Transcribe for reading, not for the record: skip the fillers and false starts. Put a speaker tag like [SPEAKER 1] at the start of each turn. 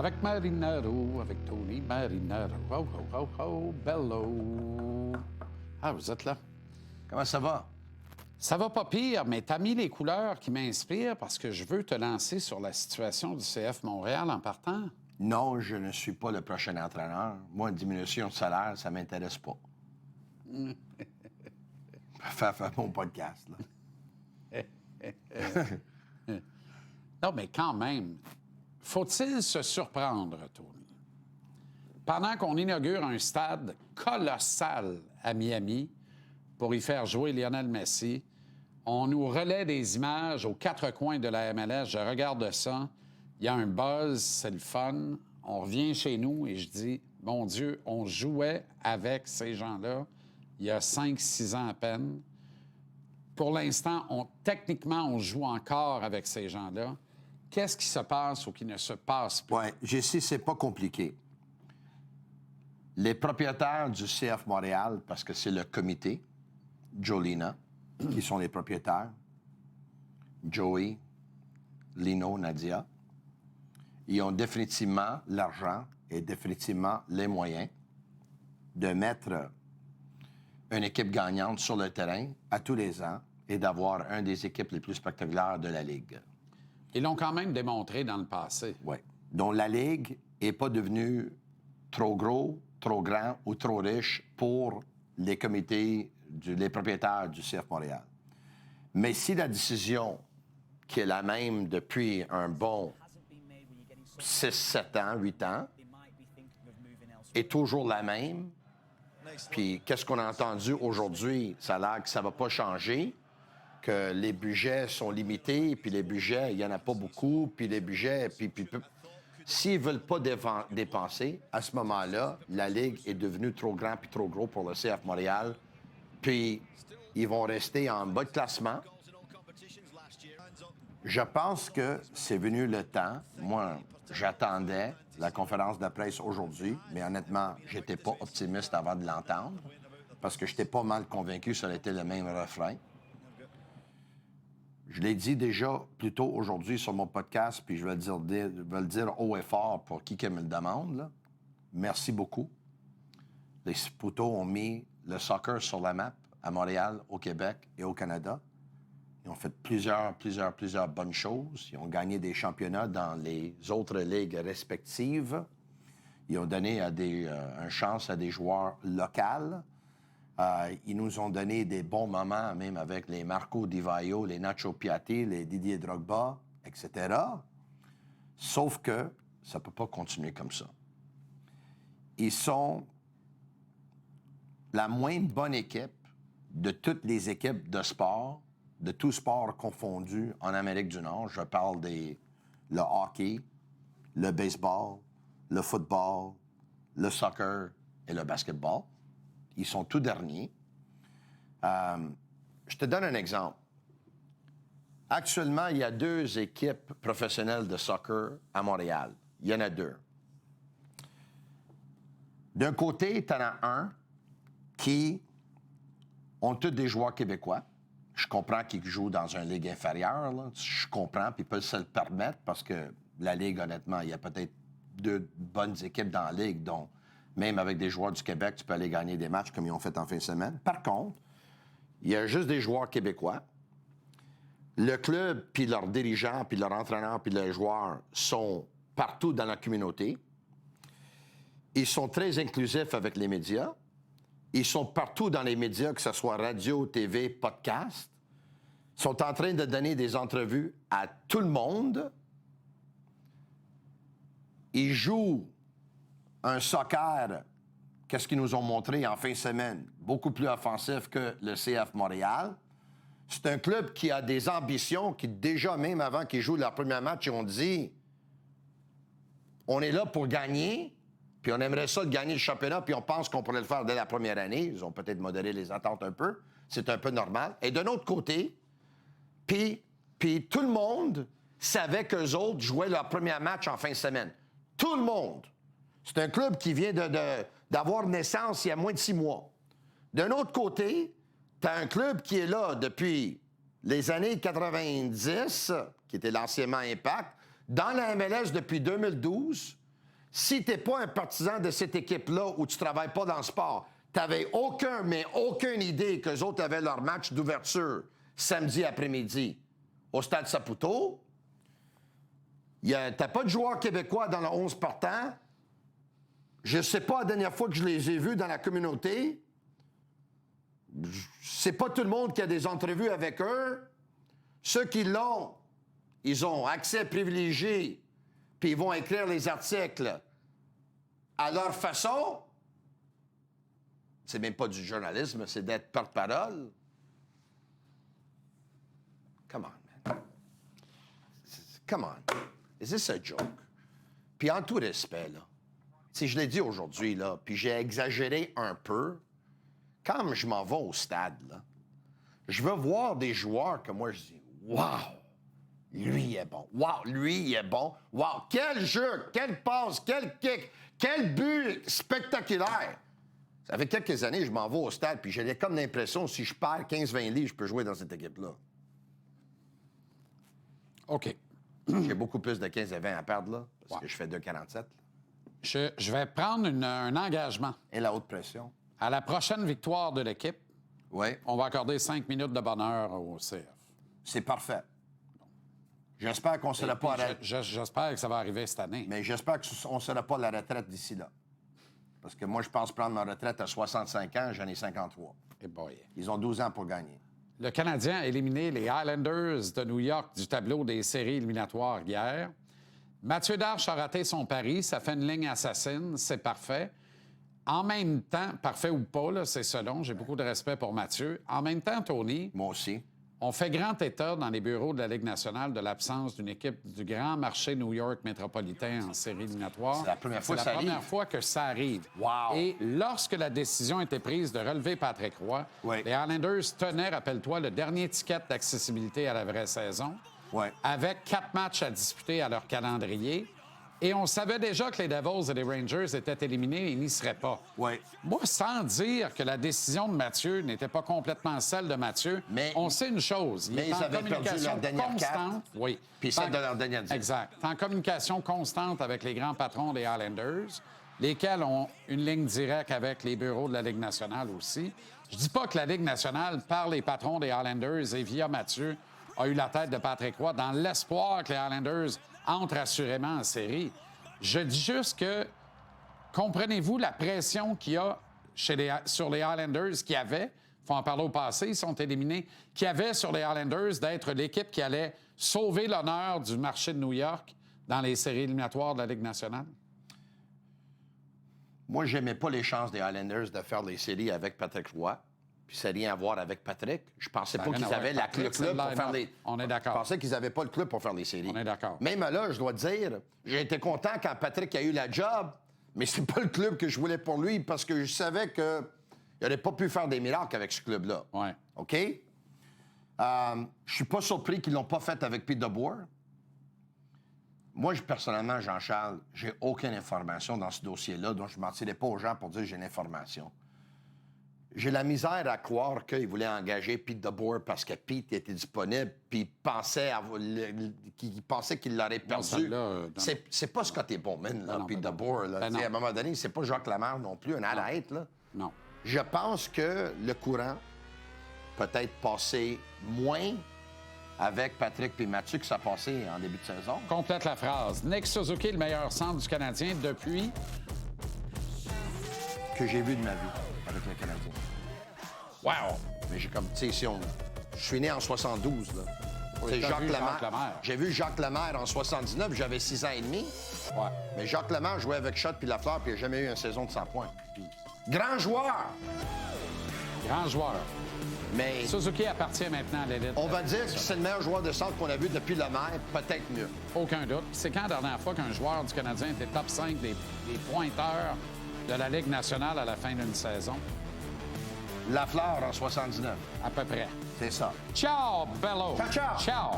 [SPEAKER 1] Avec Marinaro, avec Tony Marinaro. Oh, oh, oh, oh, bello. Ah, vous êtes là.
[SPEAKER 2] Comment ça va?
[SPEAKER 1] Ça va pas pire, mais t'as mis les couleurs qui m'inspirent parce que je veux te lancer sur la situation du CF Montréal en partant.
[SPEAKER 2] Non, je ne suis pas le prochain entraîneur. Moi, une diminution de salaire, ça m'intéresse pas. Faire mon podcast, là.
[SPEAKER 1] Non, mais quand même, faut-il se surprendre, Tony? Pendant qu'on inaugure un stade colossal à Miami pour y faire jouer Lionel Messi, on nous relaie des images aux quatre coins de la MLS. Je regarde ça. Il y a un buzz, c'est le fun. On revient chez nous et je dis, mon Dieu, on jouait avec ces gens-là il y a 5-6 ans à peine. Pour l'instant, techniquement, on joue encore avec ces gens-là. Qu'est-ce qui se passe ou qui ne se passe pas?
[SPEAKER 2] Oui, JC, c'est pas compliqué. Les propriétaires du CF Montréal, parce que c'est le comité, Jolina, qui sont les propriétaires, Joey, Lino, Nadia, ils ont définitivement l'argent et définitivement les moyens de mettre une équipe gagnante sur le terrain à tous les ans et d'avoir une des équipes les plus spectaculaires de la Ligue.
[SPEAKER 1] Ils l'ont quand même démontré dans le passé.
[SPEAKER 2] Oui. Donc, la Ligue n'est pas devenue trop gros, trop grand ou trop riche pour les comités, les propriétaires du CF Montréal. Mais si la décision, qui est la même depuis un bon 6, 7 ans, 8 ans, est toujours la même, puis qu'est-ce qu'on a entendu aujourd'hui? Ça a l'air que ça ne va pas changer, que les budgets sont limités, puis les budgets, il n'y en a pas beaucoup, puis les budgets... S'ils ne veulent pas dépenser, à ce moment-là, la Ligue est devenue trop grande puis trop gros pour le CF Montréal, puis ils vont rester en bas de classement. Je pense que c'est venu le temps. Moi, j'attendais la conférence de presse aujourd'hui, mais honnêtement, j'étais pas optimiste avant de l'entendre, parce que j'étais pas mal convaincu que ça était le même refrain. Je l'ai dit déjà plus tôt aujourd'hui sur mon podcast, puis je vais le dire haut et fort pour qui me le demande. Là. Merci beaucoup. Les Sputo ont mis le soccer sur la map à Montréal, au Québec et au Canada. Ils ont fait plusieurs bonnes choses. Ils ont gagné des championnats dans les autres ligues respectives. Ils ont donné une chance à des joueurs locaux. Ils nous ont donné des bons moments, même avec les Marco Di Vaio, les Nacho Piatti, les Didier Drogba, etc. Sauf que ça ne peut pas continuer comme ça. Ils sont la moins bonne équipe de toutes les équipes de sport, de tous sports confondus en Amérique du Nord. Je parle le hockey, le baseball, le football, le soccer et le basketball. Ils sont tout derniers. Je te donne un exemple. Actuellement, il y a 2 équipes professionnelles de soccer à Montréal. Il y en a 2. D'un côté, tu en as un qui ont tous des joueurs québécois. Je comprends qu'ils jouent dans une ligue inférieure. Là. Je comprends, puis ils peuvent se le permettre parce que la ligue, honnêtement, il y a peut-être 2 bonnes équipes dans la ligue, dont même avec des joueurs du Québec, tu peux aller gagner des matchs comme ils ont fait en fin de semaine. Par contre, il y a juste des joueurs québécois. Le club, puis leurs dirigeants, puis leurs entraîneurs, puis leurs joueurs sont partout dans la communauté. Ils sont très inclusifs avec les médias. Ils sont partout dans les médias, que ce soit radio, TV, podcast. Ils sont en train de donner des entrevues à tout le monde. Ils jouent un soccer, qu'est-ce qu'ils nous ont montré en fin de semaine, beaucoup plus offensif que le CF Montréal. C'est un club qui a des ambitions, qui déjà, même avant qu'ils jouent leur premier match, ils ont dit « On est là pour gagner, puis on aimerait ça de gagner le championnat, puis on pense qu'on pourrait le faire dès la première année. » Ils ont peut-être modéré les attentes un peu. C'est un peu normal. Et d'un autre côté, puis tout le monde savait qu'eux autres jouaient leur premier match en fin de semaine. Tout le monde. C'est un club qui vient d'avoir naissance il y a moins de 6 mois. D'un autre côté, tu as un club qui est là depuis les années 90, qui était l'anciennement Impact, dans la MLS depuis 2012, Si tu n'es pas un partisan de cette équipe-là ou tu ne travailles pas dans le sport, tu n'avais aucune idée qu'eux autres avaient leur match d'ouverture samedi après-midi au Stade Saputo. Tu n'as pas de joueurs québécois dans le 11 partant. Je ne sais pas la dernière fois que je les ai vus dans la communauté. C'est pas tout le monde qui a des entrevues avec eux. Ceux qui l'ont, ils ont accès privilégié, puis ils vont écrire les articles à leur façon. C'est même pas du journalisme, c'est d'être porte-parole. Come on, man. Come on. Is this a joke? Puis en tout respect, là, si je l'ai dit aujourd'hui, là, puis j'ai exagéré un peu, quand je m'en vais au stade, là, je veux voir des joueurs que moi, je dis « Wow! Lui, il est bon. Wow! Lui, il est bon. Wow! Quel jeu! Quelle passe! Quel kick! Quel but spectaculaire! » Ça fait quelques années, je m'en vais au stade, puis j'ai comme l'impression, si je perds 15-20 livres, je peux jouer dans cette équipe-là.
[SPEAKER 1] OK.
[SPEAKER 2] J'ai beaucoup plus de 15 et 20 à perdre, là, parce que je fais 2,47.
[SPEAKER 1] Je vais prendre un engagement.
[SPEAKER 2] Et la haute pression.
[SPEAKER 1] À la prochaine victoire de l'équipe,
[SPEAKER 2] Oui.
[SPEAKER 1] on va accorder 5 minutes de bonheur au CF.
[SPEAKER 2] C'est parfait. J'espère qu'on ne sera pas à la...
[SPEAKER 1] J'espère que ça va arriver cette année.
[SPEAKER 2] Mais j'espère qu'on ne sera pas à la retraite d'ici là. Parce que moi, je pense prendre ma retraite à 65 ans, j'en ai 53.
[SPEAKER 1] Eh boy.
[SPEAKER 2] Ils ont 12 ans pour gagner.
[SPEAKER 1] Le Canadien a éliminé les Islanders de New York du tableau des séries éliminatoires hier. Mathieu Darche a raté son pari. Ça fait une ligne assassine. C'est parfait. En même temps, parfait ou pas, là, c'est selon. J'ai beaucoup de respect pour Mathieu. En même temps, Tony,
[SPEAKER 2] Moi aussi.
[SPEAKER 1] on fait grand état dans les bureaux de la Ligue nationale de l'absence d'une équipe du grand marché New York métropolitain en série éliminatoire.
[SPEAKER 2] C'est la première fois que ça
[SPEAKER 1] C'est la première
[SPEAKER 2] arrive.
[SPEAKER 1] fois que ça arrive.
[SPEAKER 2] Wow.
[SPEAKER 1] Et lorsque la décision a été prise de relever Patrick Roy,
[SPEAKER 2] Oui.
[SPEAKER 1] les Islanders tenaient, rappelle-toi, le dernier ticket d'accessibilité à la vraie saison,
[SPEAKER 2] Oui.
[SPEAKER 1] avec 4 matchs à disputer à leur calendrier. Et on savait déjà que les Devils et les Rangers étaient éliminés et n'y seraient pas.
[SPEAKER 2] Oui.
[SPEAKER 1] Moi, sans dire que la décision de Mathieu n'était pas complètement celle de Mathieu,
[SPEAKER 2] Mais-
[SPEAKER 1] on sait une chose. Il
[SPEAKER 2] mais
[SPEAKER 1] est
[SPEAKER 2] ils
[SPEAKER 1] en
[SPEAKER 2] avaient perdu
[SPEAKER 1] communication
[SPEAKER 2] leur dernière
[SPEAKER 1] constante. Oui.
[SPEAKER 2] Puis celle de leur dernière 10.
[SPEAKER 1] Exact. En communication constante avec les grands patrons des Islanders, lesquels ont une ligne directe avec les bureaux de la Ligue nationale aussi. Je dis pas que la Ligue nationale, par les patrons des Islanders et via Mathieu, a eu la tête de Patrick Roy dans l'espoir que les Islanders entrent assurément en série. Je dis juste que, comprenez-vous la pression qu'il y a sur les Islanders qui avaient, il faut en parler au passé, ils sont éliminés, qui avaient sur les Islanders d'être l'équipe qui allait sauver l'honneur du marché de New York dans les séries éliminatoires de la Ligue nationale?
[SPEAKER 2] Moi, j'aimais pas les chances des Highlanders de faire les séries avec Patrick Roy. Puis ça n'a rien à voir avec Patrick. Je pensais
[SPEAKER 1] Ça
[SPEAKER 2] pas
[SPEAKER 1] n'a rien
[SPEAKER 2] qu'ils
[SPEAKER 1] à
[SPEAKER 2] avaient
[SPEAKER 1] voir avec
[SPEAKER 2] le
[SPEAKER 1] Patrick, c'est
[SPEAKER 2] club
[SPEAKER 1] le
[SPEAKER 2] pour faire
[SPEAKER 1] line-up.
[SPEAKER 2] les...
[SPEAKER 1] On est d'accord.
[SPEAKER 2] Je pensais qu'ils n'avaient pas le club pour faire les séries.
[SPEAKER 1] On est d'accord.
[SPEAKER 2] Même là, je dois dire, j'ai été content quand Patrick a eu la job, mais c'est pas le club que je voulais pour lui parce que je savais qu'il n'aurait pas pu faire des miracles avec ce club-là.
[SPEAKER 1] Ouais.
[SPEAKER 2] OK? Je suis pas surpris qu'ils l'ont pas fait avec Pete DeBoer. Moi, personnellement, Jean-Charles, j'ai aucune information dans ce dossier-là, donc je ne mentirais pas aux gens pour dire que j'ai l'information. J'ai la misère à croire qu'il voulait engager Pete DeBoer parce que Pete était disponible puis il pensait qu'il l'aurait perdu.
[SPEAKER 1] celle-là,
[SPEAKER 2] C'est pas Scotty Bowman, là,
[SPEAKER 1] non,
[SPEAKER 2] Pete
[SPEAKER 1] ben non.
[SPEAKER 2] DeBoer. Là.
[SPEAKER 1] Ben
[SPEAKER 2] Tu sais,
[SPEAKER 1] non.
[SPEAKER 2] à un moment donné, c'est pas Jacques Lamarre non plus, un arrête. Là.
[SPEAKER 1] Non.
[SPEAKER 2] Je pense que le courant peut-être passé moins avec Patrick et Mathieu que ça passait en début de saison.
[SPEAKER 1] Complète la phrase. Nick Suzuki, le meilleur centre du Canadien depuis...
[SPEAKER 2] Que j'ai vu de ma vie avec le Canadien.
[SPEAKER 1] Wow!
[SPEAKER 2] Mais j'ai comme, tu sais, si on... Je suis né en 72, là.
[SPEAKER 1] Oui,
[SPEAKER 2] C'est
[SPEAKER 1] t'as
[SPEAKER 2] Jacques
[SPEAKER 1] vu
[SPEAKER 2] Lemaire.
[SPEAKER 1] Jacques Lemaire.
[SPEAKER 2] J'ai vu Jacques Lemaire en 79, j'avais 6 ans et demi.
[SPEAKER 1] Ouais.
[SPEAKER 2] Mais Jacques Lemaire jouait avec Schott puis Lafleur, puis il n'a jamais eu une saison de 100 points. Puis... Grand joueur!
[SPEAKER 1] Grand joueur.
[SPEAKER 2] Mais
[SPEAKER 1] Suzuki appartient maintenant à l'élite.
[SPEAKER 2] on va dire que c'est le meilleur joueur de centre qu'on a vu depuis Lemaire, peut-être mieux.
[SPEAKER 1] Aucun doute. C'est quand la dernière fois qu'un joueur du Canadien était top 5 des pointeurs de la Ligue nationale à la fin d'une saison?
[SPEAKER 2] Lafleur en 79.
[SPEAKER 1] À peu près.
[SPEAKER 2] C'est ça.
[SPEAKER 1] Ciao, Bello!
[SPEAKER 2] Ciao, ciao!
[SPEAKER 1] Ciao!